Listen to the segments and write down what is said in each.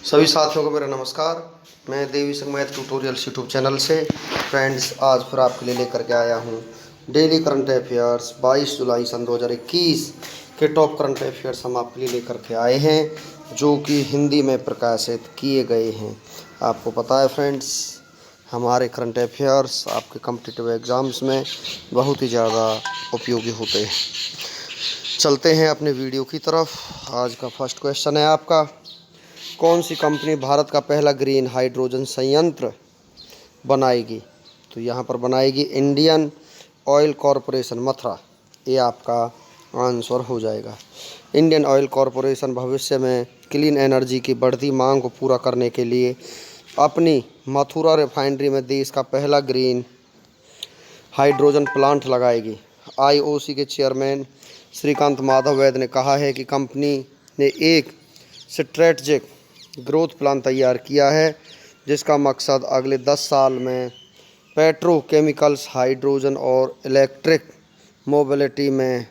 सभी साथियों को मेरा नमस्कार। मैं देवी संघ मैथ ट्यूटोरियल्स यूट्यूब चैनल से फ्रेंड्स आज फिर आपके लिए लेकर के आया हूँ डेली करंट अफेयर्स 22 जुलाई सन 2021 के टॉप करंट अफेयर्स हम आपके लिए लेकर के आए हैं जो कि हिंदी में प्रकाशित किए गए हैं। आपको पता है फ्रेंड्स, हमारे करंट अफेयर्स आपके कॉम्पिटिटिव एग्ज़ाम्स में बहुत ही ज़्यादा उपयोगी होते हैं। चलते हैं अपने वीडियो की तरफ। आज का फर्स्ट क्वेश्चन है आपका, कौन सी कंपनी भारत का पहला ग्रीन हाइड्रोजन संयंत्र बनाएगी? तो यहाँ पर बनाएगी इंडियन ऑयल कॉरपोरेशन मथुरा। ये आपका आंसर हो जाएगा। इंडियन ऑयल कॉरपोरेशन भविष्य में क्लीन एनर्जी की बढ़ती मांग को पूरा करने के लिए अपनी मथुरा रिफाइनरी में देश का पहला ग्रीन हाइड्रोजन प्लांट लगाएगी। आईओसी के चेयरमैन श्रीकांत माधव वैद ने कहा है कि कंपनी ने एक स्ट्रेटजिक ग्रोथ प्लान तैयार किया है जिसका मकसद अगले 10 साल में पेट्रोकेमिकल्स, हाइड्रोजन और इलेक्ट्रिक मोबिलिटी में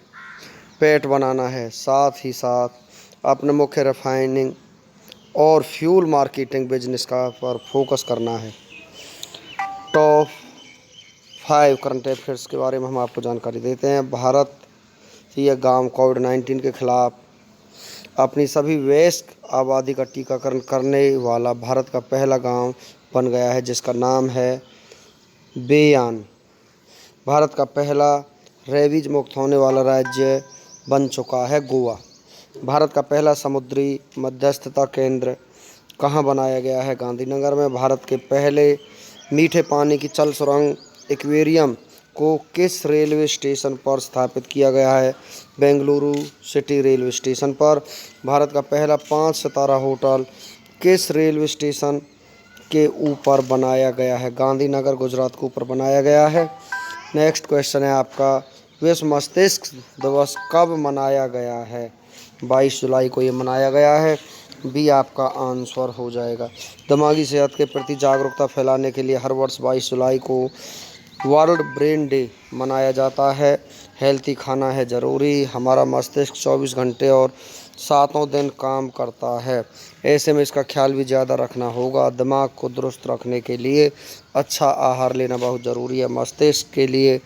पेट बनाना है। साथ ही साथ अपने मुख्य रिफाइनिंग और फ्यूल मार्केटिंग बिजनेस का पर फोकस करना है। टॉप 5 करंट अफेयर्स के बारे में हम आपको जानकारी देते हैं। भारत यह गांव कोविड-19 के खिलाफ अपनी सभी वयस्क आबादी का टीकाकरण करने वाला भारत का पहला गांव बन गया है जिसका नाम है बेयान। भारत का पहला रेबीज मुक्त होने वाला राज्य बन चुका है गोवा। भारत का पहला समुद्री मध्यस्थता केंद्र कहाँ बनाया गया है? गांधीनगर में। भारत के पहले मीठे पानी की जल सुरंग एक्वेरियम को किस रेलवे स्टेशन पर स्थापित किया गया है? बेंगलुरु सिटी रेलवे स्टेशन पर। भारत का पहला 5 सितारा होटल किस रेलवे स्टेशन के ऊपर बनाया गया है? गांधीनगर गुजरात के ऊपर बनाया गया है। नेक्स्ट क्वेश्चन है आपका, विश्व मस्तिष्क दिवस कब मनाया गया है? 22 जुलाई को ये मनाया गया है। बी आपका आंसर हो जाएगा। दिमागी सेहत के प्रति जागरूकता फैलाने के लिए हर वर्ष 22 जुलाई को वर्ल्ड ब्रेन डे मनाया जाता है। हेल्थी खाना है ज़रूरी। हमारा मस्तिष्क 24 घंटे और 7 दिन काम करता है, ऐसे में इसका ख्याल भी ज़्यादा रखना होगा। दिमाग को दुरुस्त रखने के लिए अच्छा आहार लेना बहुत ज़रूरी है। मस्तिष्क के लिए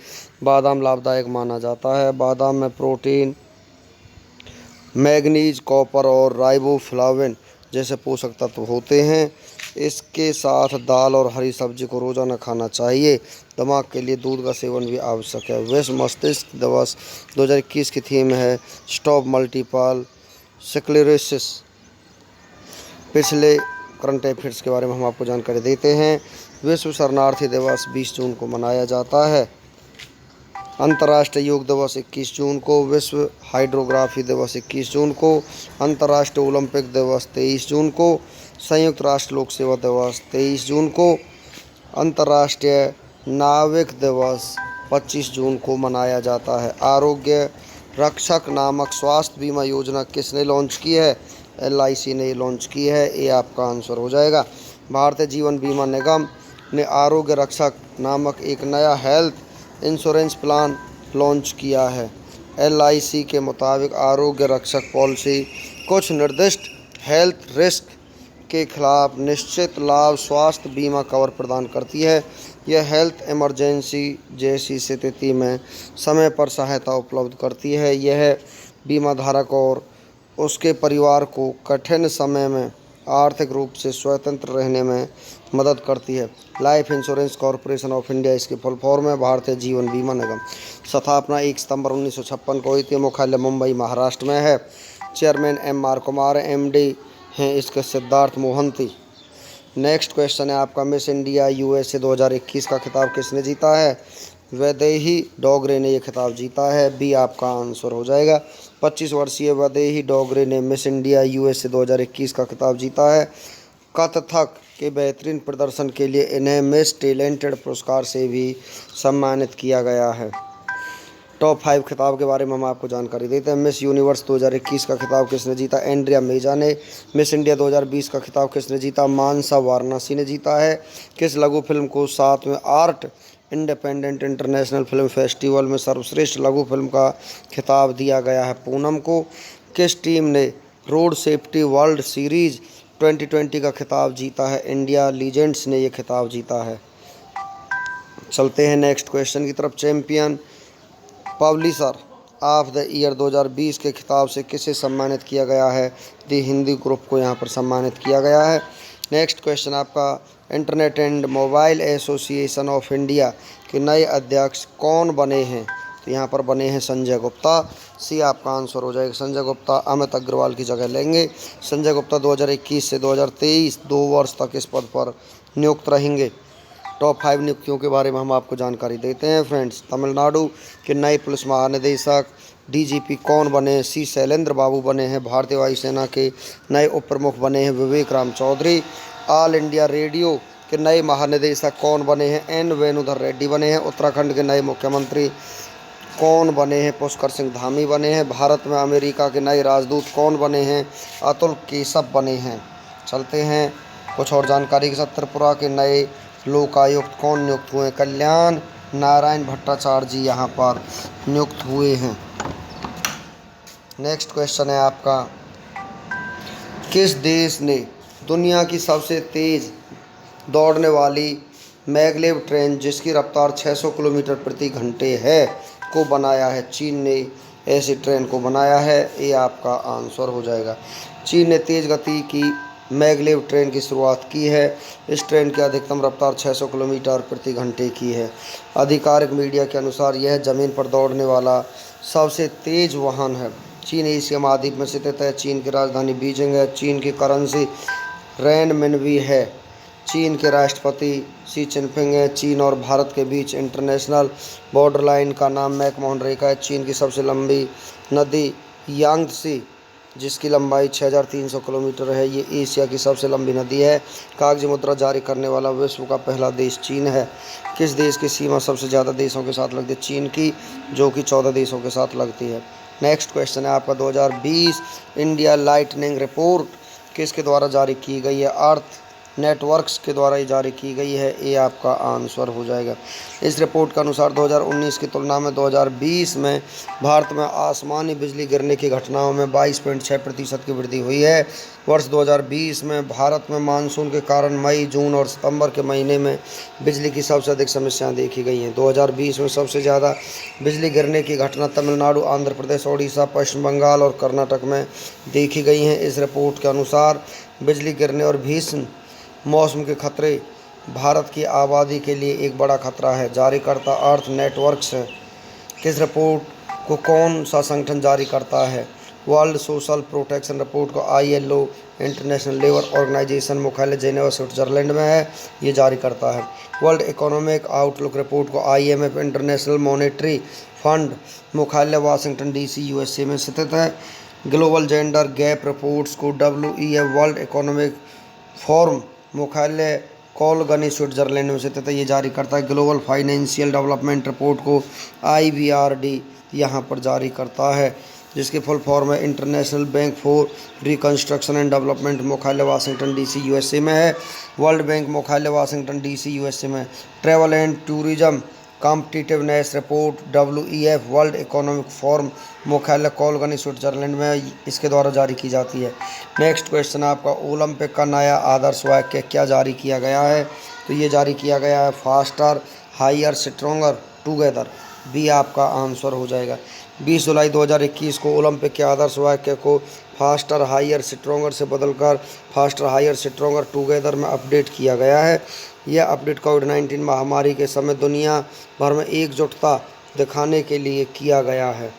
बादाम लाभदायक माना जाता है। बादाम में प्रोटीन, मैग्नीज, कॉपर और राइबोफ्लाविन जैसे पोषक तत्व होते हैं। इसके साथ दाल और हरी सब्जी को रोज़ाना खाना चाहिए। दिमाग के लिए दूध का सेवन भी आवश्यक है। विश्व मस्तिष्क दिवस 2021 की थीम है स्टॉप मल्टीपल स्क्लेरोसिस। पिछले करंट अफेयर्स के बारे में हम आपको जानकारी देते हैं। विश्व शरणार्थी दिवस 20 जून को मनाया जाता है। अंतर्राष्ट्रीय योग दिवस 21 जून को। विश्व हाइड्रोग्राफी दिवस 21 जून को। अंतर्राष्ट्रीय ओलंपिक दिवस 23 जून को। संयुक्त राष्ट्र लोक सेवा दिवस 23 जून को। अंतर्राष्ट्रीय नाविक दिवस 25 जून को मनाया जाता है। आरोग्य रक्षक नामक स्वास्थ्य बीमा योजना किसने लॉन्च की है? LIC ने लॉन्च की है। ये आपका आंसर हो जाएगा। भारतीय जीवन बीमा निगम ने आरोग्य रक्षक नामक एक नया हेल्थ इंश्योरेंस प्लान लॉन्च किया है। LIC के मुताबिक आरोग्य रक्षक पॉलिसी कुछ निर्दिष्ट हेल्थ रिस्क के खिलाफ निश्चित लाभ स्वास्थ्य बीमा कवर प्रदान करती है। यह हेल्थ इमरजेंसी जैसी स्थिति में समय पर सहायता उपलब्ध करती है। यह बीमा धारक और उसके परिवार को कठिन समय में आर्थिक रूप से स्वतंत्र रहने में मदद करती है। Life insurance corporation of India इसकी फुल फॉर्म है। भारतीय जीवन बीमा निगम स्थापना 1 सितंबर 1956 को हुई थी। मुख्यालय मुंबई महाराष्ट्र में है। चेयरमैन MR कुमार, MD हैं इसके सिद्धार्थ मोहंती। नेक्स्ट क्वेश्चन है आपका, मिस इंडिया USA 2021 का खिताब किसने जीता है? वैदेही डोगरे ने यह खिताब जीता है। बी आपका आंसर हो जाएगा। 25 वर्षीय वैदेही डोगरे ने मिस इंडिया USA 2021 का खिताब जीता है। कथक के बेहतरीन प्रदर्शन के लिए इन्हें मिस टैलेंटेड पुरस्कार से भी सम्मानित किया गया है। टॉप 5 खिताब के बारे में हम आपको जानकारी देते हैं। मिस यूनिवर्स 2021 का खिताब किसने जीता? एंड्रिया मेजा ने। मिस इंडिया 2020 का खिताब किसने जीता? मानसा वाराणसी ने जीता है। किस लघु फिल्म को 7वें art independent international film festival में सर्वश्रेष्ठ लघु फिल्म का खिताब दिया गया है? पूनम को। किस टीम ने रोड सेफ्टी वर्ल्ड सीरीज 2020 का खिताब जीता है। इंडिया लीजेंड्स ने ये खिताब जीता है। चलते हैं नेक्स्ट क्वेश्चन की तरफ। Champion publisher of the year 2020 के खिताब से किसे सम्मानित किया गया है? दी हिंदी ग्रुप को यहाँ पर सम्मानित किया गया है। नेक्स्ट क्वेश्चन आपका, internet and mobile association of India के नए अध्यक्ष कौन बने हैं? तो यहाँ पर बने हैं संजय गुप्ता। सी आपका आंसर हो जाएगा संजय गुप्ता अमित अग्रवाल की जगह लेंगे। संजय गुप्ता 2021 से 2023 2 वर्ष तक इस पद पर नियुक्त रहेंगे। टॉप 5 नियुक्तियों के बारे में हम आपको जानकारी देते हैं फ्रेंड्स। तमिलनाडु के नए पुलिस महानिदेशक डीजीपी कौन बने हैं? सी शैलेंद्र बाबू बने हैं। भारतीय वायुसेना के नए उप प्रमुख बने हैं Vivek Ram Chaudhary. All India Radio के नए महानिदेशक कौन बने हैं? एन वेणुधर रेड्डी बने हैं। उत्तराखंड के नए मुख्यमंत्री कौन बने हैं? पुष्कर सिंह धामी बने हैं। भारत में अमेरिका के नए राजदूत कौन बने हैं? अतुल केशव बने हैं। चलते हैं कुछ और जानकारी के साथ। त्रिपुरा के नए लोकायुक्त कौन नियुक्त हुए? कल्याण नारायण भट्टाचार्य जी यहाँ पर नियुक्त हुए हैं। नेक्स्ट क्वेश्चन है आपका, किस देश ने दुनिया की सबसे तेज़ दौड़ने वाली मैगलेव ट्रेन जिसकी रफ्तार 600 किलोमीटर प्रति घंटे है को बनाया है? चीन ने ऐसी ट्रेन को बनाया है। ये आपका आंसर हो जाएगा। चीन ने तेज़ गति की मैगलेव ट्रेन की शुरुआत की है। इस ट्रेन की अधिकतम रफ्तार 600 किलोमीटर प्रति घंटे की है। आधिकारिक मीडिया के अनुसार यह ज़मीन पर दौड़ने वाला सबसे तेज़ वाहन है। चीन एशिया महाद्वीप में स्थित है। चीन की राजधानी बीजिंग है। चीन की करेंसी रेनमिनबी है। चीन के राष्ट्रपति शी चिनफिंग है। चीन और भारत के बीच इंटरनेशनल बॉर्डर लाइन का नाम मैकमोहन रेखा है। चीन की सबसे लंबी नदी यांगत्से जिसकी लंबाई 6300 किलोमीटर है। ये एशिया की सबसे लंबी नदी है। कागजी मुद्रा जारी करने वाला विश्व का पहला देश चीन है। किस देश की सीमा सबसे ज़्यादा देशों के साथ लगती है? चीन की, जो कि 14 देशों के साथ लगती है। नेक्स्ट क्वेश्चन है आपका, 2020 इंडिया लाइटनिंग रिपोर्ट किसके द्वारा जारी की गई है? अर्थ नेटवर्क्स के द्वारा ये जारी की गई है। ये आपका आंसर हो जाएगा। इस रिपोर्ट के अनुसार 2019 की तुलना में 2020 में भारत में आसमानी बिजली गिरने की घटनाओं में 22.6% की वृद्धि हुई है। वर्ष 2020 में भारत में मानसून के कारण मई, जून और सितंबर के महीने में बिजली की सबसे अधिक समस्याएं देखी गई हैं। 2020 में सबसे ज़्यादा बिजली गिरने की घटना तमिलनाडु, आंध्र प्रदेश, ओडिशा, पश्चिम बंगाल और कर्नाटक में देखी गई हैं। इस रिपोर्ट के अनुसार बिजली गिरने और भीषण मौसम के खतरे भारत की आबादी के लिए एक बड़ा खतरा है। जारीकर्ता अर्थ नेटवर्क्स है। किस रिपोर्ट को कौन सा संगठन जारी करता है? वर्ल्ड सोशल प्रोटेक्शन रिपोर्ट को ILO इंटरनेशनल लेबर ऑर्गेनाइजेशन मुख्यालय जेनेवा स्विट्जरलैंड में है, ये जारी करता है। वर्ल्ड इकोनॉमिक आउटलुक रिपोर्ट को IMF इंटरनेशनल मॉनेटरी फंड मुख्यालय वाशिंगटन DC USA में स्थित है। ग्लोबल जेंडर गैप रिपोर्ट्स को WEF वर्ल्ड इकोनॉमिक फोरम मुख्यालय कोलगनी स्विट्जरलैंड में स्थित है, ये जारी करता है। ग्लोबल फाइनेंशियल डेवलपमेंट रिपोर्ट को IBRD यहाँ पर जारी करता है, जिसकी फुल फॉर्म है international bank for reconstruction and development मुख्यालय वाशिंगटन DC USA में है। वर्ल्ड बैंक मुख्यालय वाशिंगटन DC USA में। Travel and tourism competitiveness report WEF world economic forum मुख्यालय कोलगनी स्विट्जरलैंड में इसके द्वारा जारी की जाती है। नेक्स्ट क्वेश्चन आपका, ओलंपिक का नया आदर्श वाक्य क्या जारी किया गया है? तो ये जारी किया गया है faster higher stronger together. B आपका आंसर हो जाएगा। 20 जुलाई 2021 को ओलंपिक के आदर्श वाक्य को फास्टर हायर स्ट्रॉन्गर से बदलकर फास्टर हायर स्ट्रॉन्गर टुगेदर में अपडेट किया गया है। यह अपडेट कोविड-19 महामारी के समय दुनिया भर में एकजुटता दिखाने के लिए किया गया है।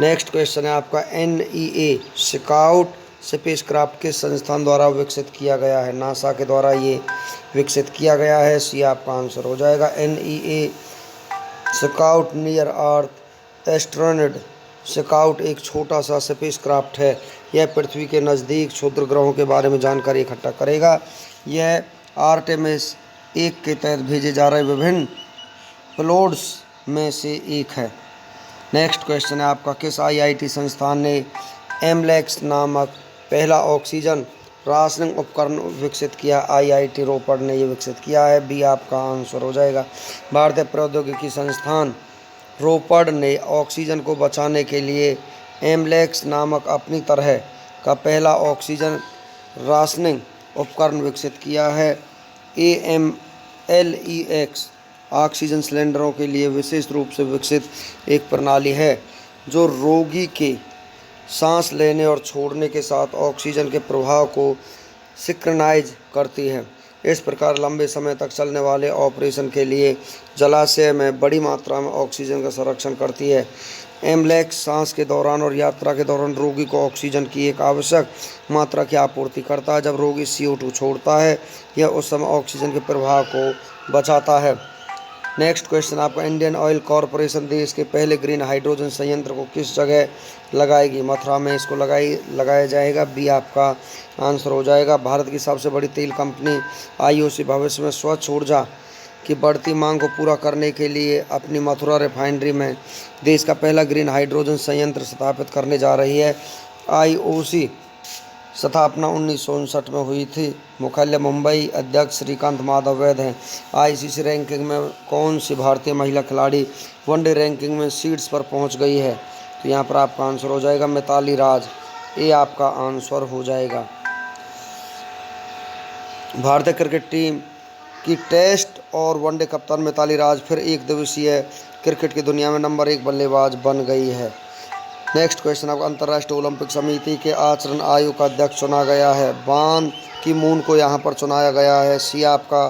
नेक्स्ट क्वेश्चन है आपका, NEA स्काउट स्पेसक्राफ्ट किस संस्थान द्वारा विकसित किया गया है? नासा के द्वारा ये विकसित किया गया है। सी आपका आंसर हो जाएगा। NEA स्काउट नियर अर्थ एस्ट्रोनॉट स्काउट एक छोटा सा स्पेसक्राफ्ट है। यह पृथ्वी के नज़दीक क्षुद्र ग्रहों के बारे में जानकारी इकट्ठा करेगा। यह आर्टेमिस 1 के तहत भेजे जा रहे विभिन्न पेलोड्स में से एक है। नेक्स्ट क्वेश्चन है आपका, किस IIT संस्थान ने एमलेक्स नामक पहला ऑक्सीजन राशनिंग उपकरण विकसित किया? IIT रोपड़ ने ये विकसित किया है। बी आपका आंसर हो जाएगा। भारतीय प्रौद्योगिकी संस्थान रोपड़ ने ऑक्सीजन को बचाने के लिए एमलेक्स नामक अपनी तरह का पहला ऑक्सीजन राशनिंग उपकरण विकसित किया है। AMLEX ऑक्सीजन सिलेंडरों के लिए विशेष रूप से विकसित एक प्रणाली है जो रोगी के सांस लेने और छोड़ने के साथ ऑक्सीजन के प्रवाह को सिंक्रनाइज करती है। इस प्रकार लंबे समय तक चलने वाले ऑपरेशन के लिए जलाशय में बड़ी मात्रा में ऑक्सीजन का संरक्षण करती है। एमलेक्स सांस के दौरान और यात्रा के दौरान रोगी को ऑक्सीजन की एक आवश्यक मात्रा की आपूर्ति करता है। जब रोगी CO2 छोड़ता है, यह उस समय ऑक्सीजन के प्रवाह को बचाता है। नेक्स्ट क्वेश्चन आपका, इंडियन ऑयल कॉरपोरेशन देश के पहले ग्रीन हाइड्रोजन संयंत्र को किस जगह लगाएगी? मथुरा में इसको लगाया जाएगा। बी आपका आंसर हो जाएगा। भारत की सबसे बड़ी तेल कंपनी IOC भविष्य में स्वच्छ ऊर्जा की बढ़ती मांग को पूरा करने के लिए अपनी मथुरा रिफाइनरी में देश का पहला ग्रीन हाइड्रोजन संयंत्र स्थापित करने जा रही है। IOC स्थापना 1959 में हुई थी। मुख्यालय मुंबई। अध्यक्ष श्रीकांत माधव वैद हैं। ICC रैंकिंग में कौन सी भारतीय महिला खिलाड़ी वनडे रैंकिंग में सीड्स पर पहुंच गई है? तो यहाँ पर आपका आंसर हो जाएगा मिताली राज। ये आपका आंसर हो जाएगा। भारतीय क्रिकेट टीम की टेस्ट और वनडे कप्तान मिताली राज फिर एक दिवसीय क्रिकेट की दुनिया में नंबर 1 बल्लेबाज बन गई है। नेक्स्ट क्वेश्चन आपको, अंतर्राष्ट्रीय ओलंपिक समिति के आचरण आयोग का अध्यक्ष चुना गया है। बान की मून को यहाँ पर चुनाया गया है। सी आपका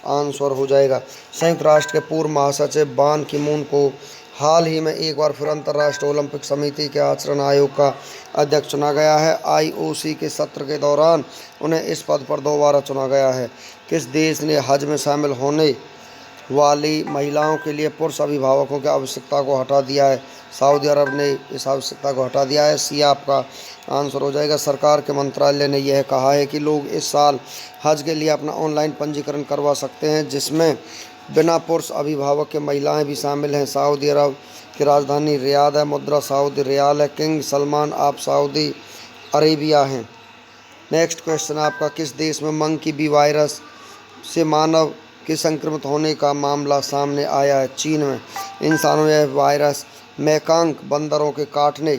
आंसर हो जाएगा। संयुक्त राष्ट्र के पूर्व महासचिव बान की मून को हाल ही में एक बार फिर अंतर्राष्ट्रीय ओलंपिक समिति के आचरण आयोग का अध्यक्ष चुना गया है। IOC के सत्र के दौरान उन्हें इस पद पर दोबारा चुना गया है। किस देश ने हज में शामिल होने वाली महिलाओं के लिए पुरुष अभिभावकों की आवश्यकता को हटा दिया है? सऊदी अरब ने इस आवश्यकता को हटा दिया है। सी आपका आंसर हो जाएगा। सरकार के मंत्रालय ने यह कहा है कि लोग इस साल हज के लिए अपना ऑनलाइन पंजीकरण करवा सकते हैं, जिसमें बिना पुरुष अभिभावक के महिलाएं भी शामिल हैं। सऊदी अरब की राजधानी रियाद है। मुद्रा सऊदी रियाल है। King Salman of Saudi Arabia हैं। नेक्स्ट क्वेश्चन आपका, किस देश में मंकी बी वायरस से मानव के संक्रमित होने का मामला सामने आया है? चीन में। इंसानों में यह वायरस मैकांक बंदरों के काटने,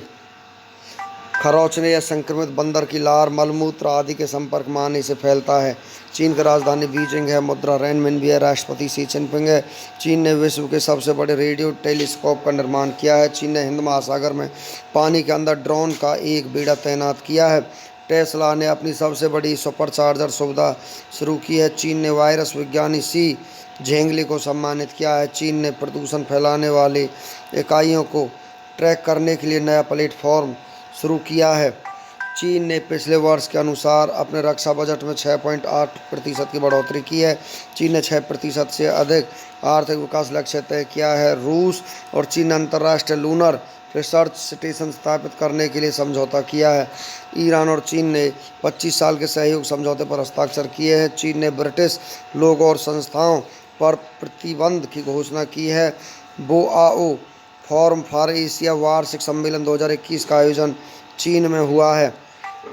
खरोंचने या संक्रमित बंदर की लार, मलमूत्र आदि के संपर्क में आने से फैलता है। चीन की राजधानी बीजिंग है। मुद्रा रेनमिनबी है। राष्ट्रपति शी जिनपिंग है। चीन ने विश्व के सबसे बड़े रेडियो टेलीस्कोप का निर्माण किया है। चीन ने हिंद महासागर में पानी के अंदर ड्रोन का एक बेड़ा तैनात किया है। टेस्ला ने अपनी सबसे बड़ी सुपरचार्जर सुविधा शुरू की है। चीन ने वायरस विज्ञानी शी झेंगली को सम्मानित किया है। चीन ने प्रदूषण फैलाने वाली इकाइयों को ट्रैक करने के लिए नया प्लेटफॉर्म शुरू किया है। चीन ने पिछले वर्ष के अनुसार अपने रक्षा बजट में 6.8% की बढ़ोतरी की है। चीन ने 6% से अधिक आर्थिक विकास लक्ष्य तय किया है। रूस और चीन ने अंतर्राष्ट्रीय लूनर रिसर्च स्टेशन स्थापित करने के लिए समझौता किया है। ईरान और चीन ने 25 साल के सहयोग समझौते पर हस्ताक्षर किए हैं। चीन ने ब्रिटिश लोगों और संस्थाओं पर प्रतिबंध की घोषणा की है। बोआओ फोरम फॉर एशिया वार्षिक सम्मेलन 2021 का आयोजन चीन में हुआ है।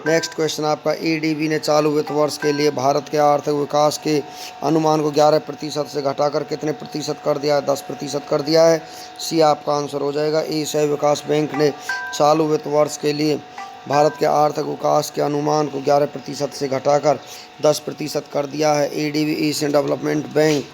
नेक्स्ट क्वेश्चन आपका, ADB ने चालू वित्त वर्ष के लिए भारत के आर्थिक विकास के अनुमान को 11% से घटाकर कितने प्रतिशत कर दिया है? 10% कर दिया है। सी आपका आंसर हो जाएगा। एशियाई विकास बैंक ने चालू वित्त वर्ष के लिए भारत के आर्थिक विकास के अनुमान को 11% से घटाकर 10% कर दिया है। ADB एशियन डेवलपमेंट बैंक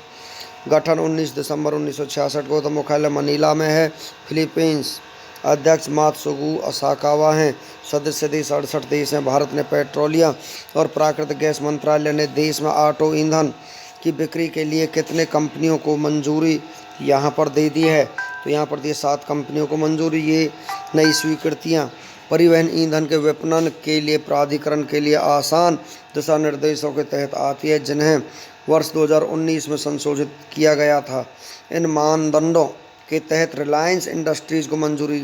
गठन 19 दिसंबर 1966 को। तो मुख्यालय मनीला में है। फिलीपींस। अध्यक्ष मात्सुगु असाकावा हैं। सदस्य देश 68 देश हैं। भारत ने पेट्रोलियम और प्राकृतिक गैस मंत्रालय ने देश में ऑटो ईंधन की बिक्री के लिए कितने कंपनियों को मंजूरी यहाँ पर दे दी है? तो यहाँ पर दिए 7 कंपनियों को मंजूरी। ये नई स्वीकृतियाँ परिवहन ईंधन के विपणन के लिए प्राधिकरण के लिए आसान दिशा निर्देशों के तहत आती है, जिन्हें वर्ष 2019 में संशोधित किया गया था। इन मानदंडों के तहत रिलायंस इंडस्ट्रीज़ को मंजूरी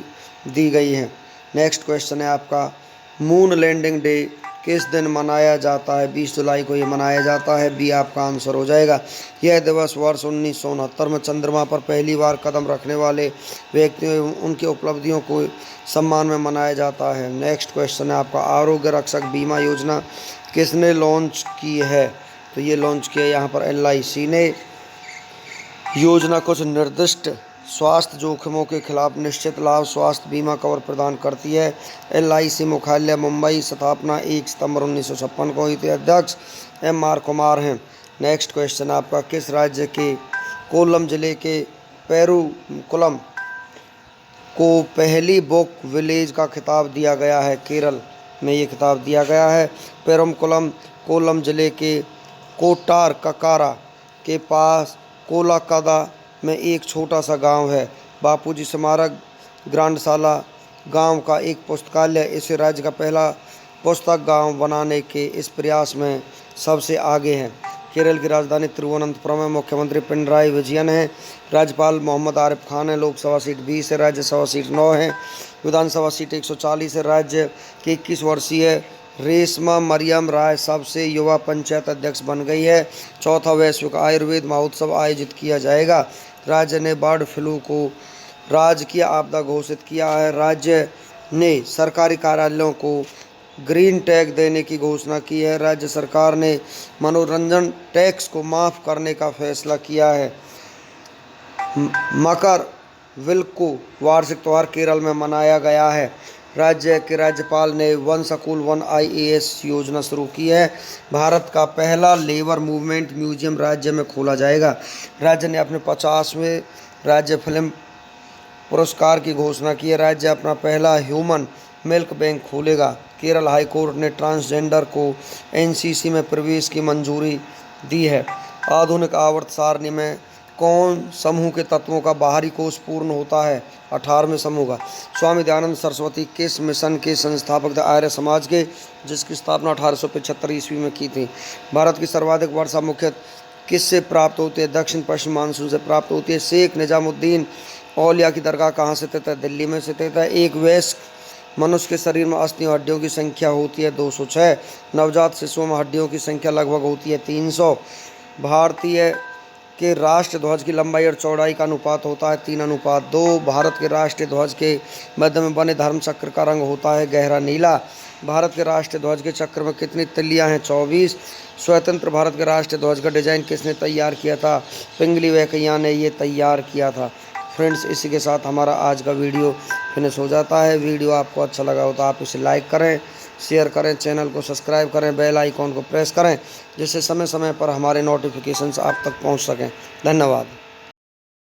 दी गई है। नेक्स्ट क्वेश्चन है आपका, मून लैंडिंग डे किस दिन मनाया जाता है? 20 जुलाई को ये मनाया जाता है। बी आपका आंसर हो जाएगा। यह दिवस वर्ष 1969 में चंद्रमा पर पहली बार कदम रखने वाले व्यक्तियों उनकी उपलब्धियों को सम्मान में मनाया जाता है। नेक्स्ट क्वेश्चन है आपका, आरोग्य रक्षक बीमा योजना किसने लॉन्च की है? तो ये लॉन्च किया यहाँ पर LIC ने। योजना कुछ निर्दिष्ट स्वास्थ्य जोखिमों के खिलाफ निश्चित लाभ स्वास्थ्य बीमा कवर प्रदान करती है। LIC मुख्यालय मुंबई, स्थापना 1 सितंबर 1956 को हुई थी। अध्यक्ष MR कुमार हैं। नेक्स्ट क्वेश्चन आपका, किस राज्य के कोल्लम जिले के पेरुकुलम को पहली बुक विलेज का खिताब दिया गया है? केरल में ये खिताब दिया गया है। पेरुकुलम कोल्लम जिले के कोट्टार ककारा के पास कोलाकादा में एक छोटा सा गांव है। बापूजी स्मारक ग्रंथशाला गांव का एक पुस्तकालय इसे राज्य का पहला पुस्तक गांव बनाने के इस प्रयास में सबसे आगे है। केरल की राजधानी तिरुवनंतपुरम है। मुख्यमंत्री पिनराई विजयन है। राज्यपाल मोहम्मद आरिफ खान है। लोकसभा सीट 20 है। राज्यसभा सीट 9 है। विधानसभा सीट 140 है। राज्य की 21 वर्षीय रेशमा मरियम राय सबसे युवा पंचायत अध्यक्ष बन गई है। चौथा वैश्विक आयुर्वेद महोत्सव आयोजित किया जाएगा। राज्य ने बर्ड फ्लू को राजकीय आपदा घोषित किया है। राज्य ने सरकारी कार्यालयों को ग्रीन टैग देने की घोषणा की है। राज्य सरकार ने मनोरंजन टैक्स को माफ़ करने का फैसला किया है। मकर विलक्कू वार्षिक त्यौहार केरल में मनाया गया है। राज्य के राज्यपाल ने वन स्कूल वन IAS योजना शुरू की है। भारत का पहला लेबर मूवमेंट म्यूजियम राज्य में खोला जाएगा। राज्य ने अपने 50वें राज्य फिल्म पुरस्कार की घोषणा की है। राज्य अपना पहला ह्यूमन मिल्क बैंक खोलेगा। केरल हाई कोर्ट ने ट्रांसजेंडर को NCC में प्रवेश की मंजूरी दी है। आधुनिक आवर्त सारणी में कौन समूह के तत्वों का बाहरी कोष पूर्ण होता है? 18वें समूह का। स्वामी दयानंद सरस्वती किस मिशन के संस्थापक थे? आर्य समाज के, जिसकी स्थापना 1875 ईस्वी में की थी। भारत की सर्वाधिक वर्षा मुख्य किससे प्राप्त होती है? दक्षिण पश्चिम मानसून से प्राप्त होती है। शेख निजामुद्दीन औलिया की दरगाह कहाँ स्थित है? दिल्ली में स्थित है। एक वयस्क मनुष्य के शरीर में अस्थियों हड्डियों की संख्या होती है 206। नवजात शिशुओं में हड्डियों की संख्या लगभग होती है 300। भारतीय के राष्ट्र ध्वज की लंबाई और चौड़ाई का अनुपात होता है 3:2। भारत के राष्ट्रीय ध्वज के मध्य में बने धर्म चक्र का रंग होता है गहरा नीला। भारत के राष्ट्रीय ध्वज के चक्र में कितनी तिल्लियां हैं? 24। स्वतंत्र भारत के राष्ट्रीय ध्वज का डिजाइन किसने तैयार किया था? पिंगली वेंकैया ने ये तैयार किया था। फ्रेंड्स, इसी के साथ हमारा आज का वीडियो फिनिश हो जाता है। वीडियो आपको अच्छा लगा हो तो आप इसे लाइक करें, शेयर करें, चैनल को सब्सक्राइब करें, बेल आइकॉन को प्रेस करें, जिससे समय समय पर हमारे नोटिफिकेशंस आप तक पहुंच सकें। धन्यवाद।